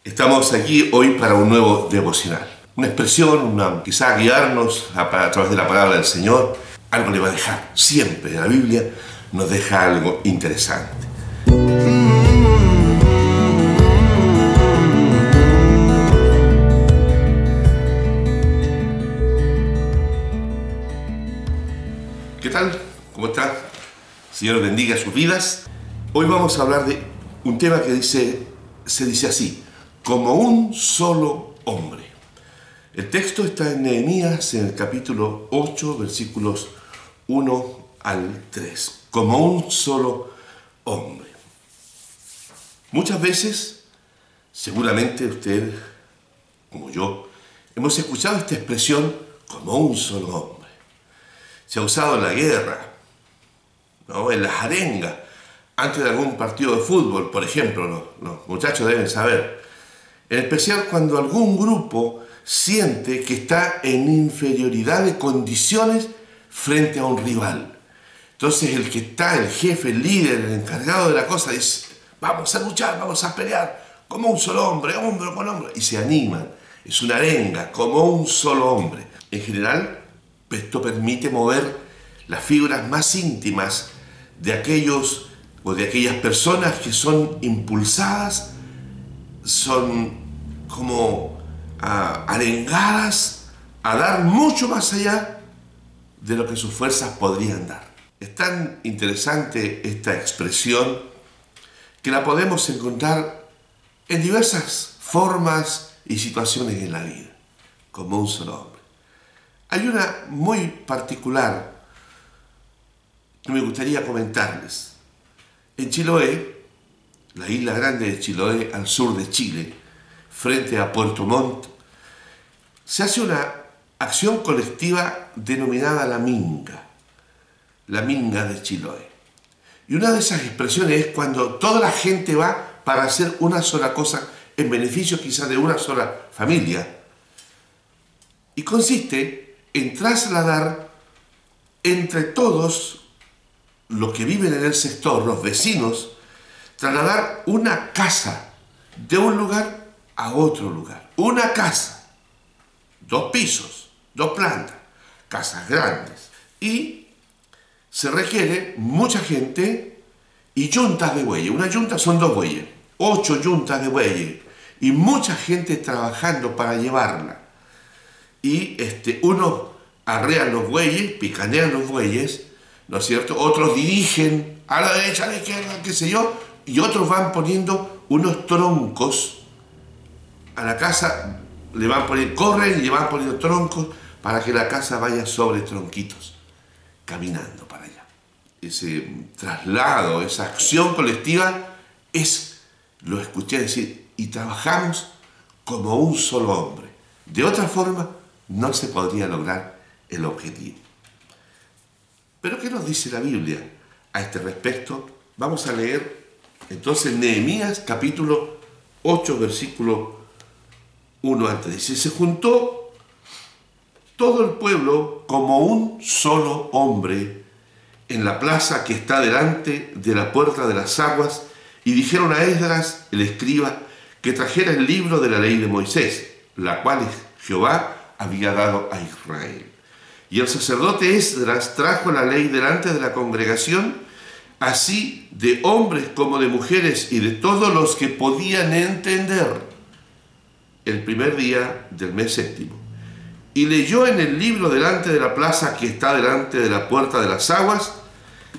Estamos aquí hoy para un nuevo devocional. Una expresión, quizá guiarnos a través de la palabra del Señor. Algo le va a dejar. Siempre la Biblia nos deja algo interesante. ¿Qué tal? ¿Cómo está? Señor bendiga sus vidas. Hoy vamos a hablar de un tema que se dice así: como un solo hombre. El texto está en Nehemías, en el capítulo 8, versículos 1 al 3. Como un solo hombre. Muchas veces, seguramente usted, como yo, hemos escuchado esta expresión como un solo hombre. Se ha usado en la guerra, ¿no? En las arengas, antes de algún partido de fútbol, por ejemplo, los muchachos deben saber. En especial cuando algún grupo siente que está en inferioridad de condiciones frente a un rival. Entonces el que está, el jefe, el líder, el encargado de la cosa, dice: vamos a luchar, vamos a pelear, como un solo hombre, hombro con hombro. Y se animan. Es una arenga, como un solo hombre. En general, esto permite mover las fibras más íntimas de aquellos o de aquellas personas que son impulsadas, son como arengadas a dar mucho más allá de lo que sus fuerzas podrían dar. Es tan interesante esta expresión que la podemos encontrar en diversas formas y situaciones en la vida, como un solo hombre. Hay una muy particular que me gustaría comentarles. En Chiloé, la isla grande de Chiloé, al sur de Chile, frente a Puerto Montt, se hace una acción colectiva denominada la Minga de Chiloé. Y una de esas expresiones es cuando toda la gente va para hacer una sola cosa en beneficio quizás de una sola familia. Y consiste en trasladar entre todos los que viven en el sector, los vecinos, trasladar una casa de un lugar a otro lugar. Una casa, 2 pisos, 2 plantas, casas grandes. Y se requiere mucha gente y yuntas de bueyes. Una yunta son 2 bueyes, 8 yuntas de bueyes y mucha gente trabajando para llevarla. Y unos arrean los bueyes, picanean los bueyes, ¿no es cierto? Otros dirigen a la derecha, a la izquierda, qué sé yo, y otros van poniendo unos troncos a la casa, corren y le van poniendo troncos para que la casa vaya sobre tronquitos, caminando para allá. Ese traslado, esa acción colectiva lo escuché decir, y trabajamos como un solo hombre. De otra forma, no se podría lograr el objetivo. ¿Pero qué nos dice la Biblia a este respecto? Vamos a leer entonces Nehemías capítulo 8, versículo 1 al 3. Dice: se juntó todo el pueblo como un solo hombre en la plaza que está delante de la puerta de las aguas, y dijeron a Esdras, el escriba, que trajera el libro de la ley de Moisés, la cual Jehová había dado a Israel. Y el sacerdote Esdras trajo la ley delante de la congregación, así de hombres como de mujeres y de todos los que podían entender, el primer día del mes séptimo. Y leyó en el libro delante de la plaza que está delante de la puerta de las aguas,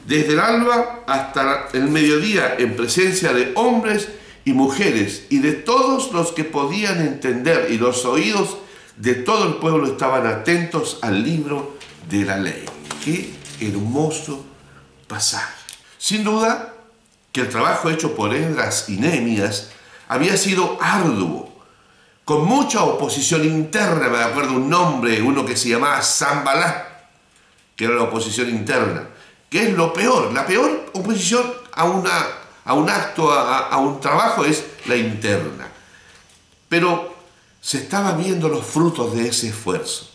desde el alba hasta el mediodía, en presencia de hombres y mujeres y de todos los que podían entender, y los oídos de todo el pueblo estaban atentos al libro de la ley. ¡Qué hermoso pasaje! Sin duda que el trabajo hecho por Esdras y Nehemías había sido arduo, con mucha oposición interna. Me acuerdo un nombre, uno que se llamaba Sanballat, que era la oposición interna, que es lo peor. La peor oposición a un acto, a un trabajo, es la interna. Pero se estaban viendo los frutos de ese esfuerzo.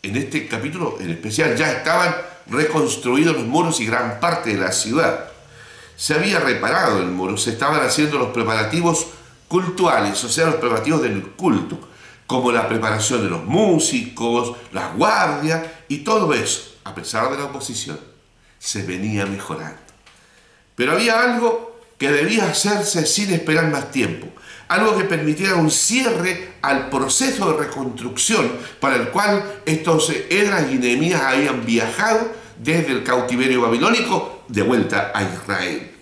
En este capítulo en especial ya estaban reconstruidos los muros y gran parte de la ciudad. Se había reparado el muro, se estaban haciendo los preparativos cultuales, o sea, los preparativos del culto, como la preparación de los músicos, las guardias y todo eso, a pesar de la oposición, se venía mejorando. Pero había algo que debía hacerse sin esperar más tiempo, algo que permitiera un cierre al proceso de reconstrucción para el cual estos Esdras y Nehemías habían viajado desde el cautiverio babilónico de vuelta a Israel.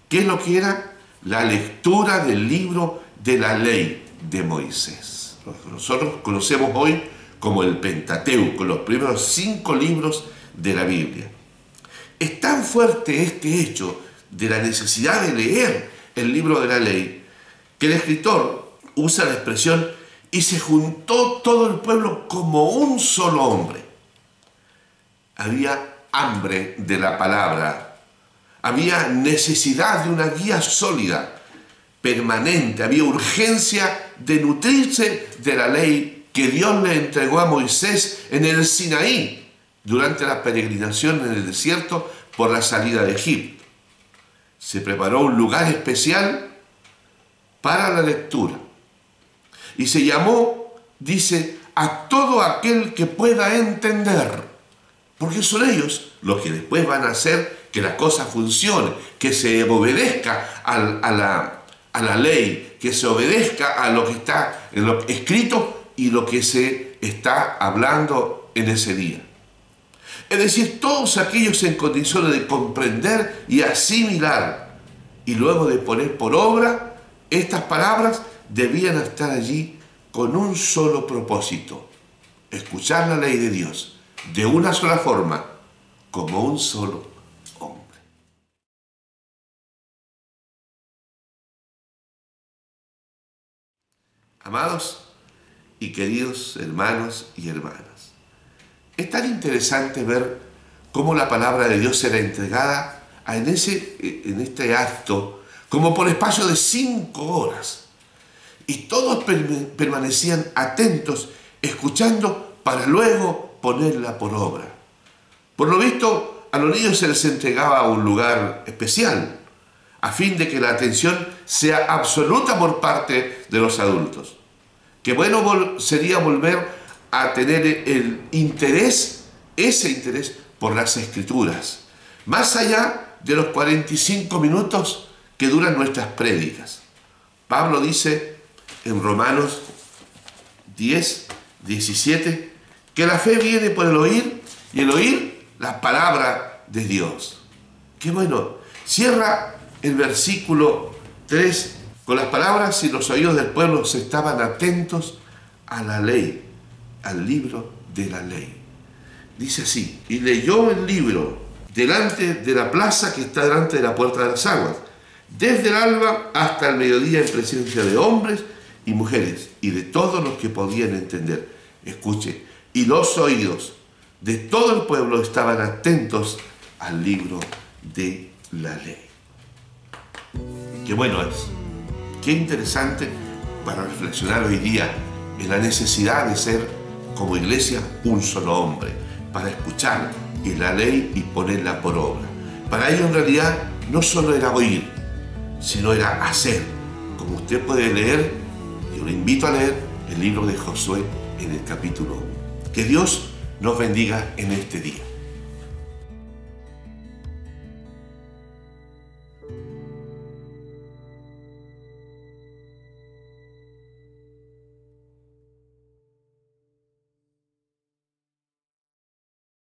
¿Qué es lo que era? La lectura del libro de la ley de Moisés. Lo que nosotros conocemos hoy como el Pentateuco, los primeros 5 libros de la Biblia. Es tan fuerte este hecho de la necesidad de leer el libro de la ley, que el escritor usa la expresión "y se juntó todo el pueblo como un solo hombre". Había hambre de la palabra, había necesidad de una guía sólida, permanente, había urgencia de nutrirse de la ley que Dios le entregó a Moisés en el Sinaí durante la peregrinación en el desierto por la salida de Egipto. Se preparó un lugar especial para la lectura y se llamó, dice, a todo aquel que pueda entender, porque son ellos los que después van a hacer que la cosa funcione, que se obedezca a la ley, que se obedezca a lo que está en lo escrito y lo que se está hablando en ese día. Es decir, todos aquellos en condiciones de comprender y asimilar y luego de poner por obra estas palabras debían estar allí con un solo propósito: escuchar la ley de Dios de una sola forma, como un solo hombre. Amados y queridos hermanos y hermanas, es tan interesante ver cómo la palabra de Dios será entregada en este acto, como por espacio de 5 horas. Y todos permanecían atentos, escuchando para luego ponerla por obra. Por lo visto, a los niños se les entregaba un lugar especial, a fin de que la atención sea absoluta por parte de los adultos. Qué bueno sería volver a tener el interés, ese interés por las Escrituras, más allá de los 45 minutos que duran nuestras prédicas. Pablo dice en Romanos 10, 17, que la fe viene por el oír y el oír la palabra de Dios. Qué bueno. Cierra el versículo 3 con las palabras: "y los oídos del pueblo se estaban atentos a la ley", al libro de la ley. Dice así: "y leyó el libro delante de la plaza que está delante de la puerta de las aguas, desde el alba hasta el mediodía, en presencia de hombres y mujeres y de todos los que podían entender". Escuche, y los oídos de todo el pueblo estaban atentos al libro de la ley. Qué bueno es, qué interesante para reflexionar hoy día en la necesidad de ser como iglesia un solo hombre, para escuchar en la ley y ponerla por obra. Para ello en realidad no solo era oír, sino era hacer, como usted puede leer. Yo le invito a leer el libro de Josué en el capítulo 1. Que Dios nos bendiga en este día.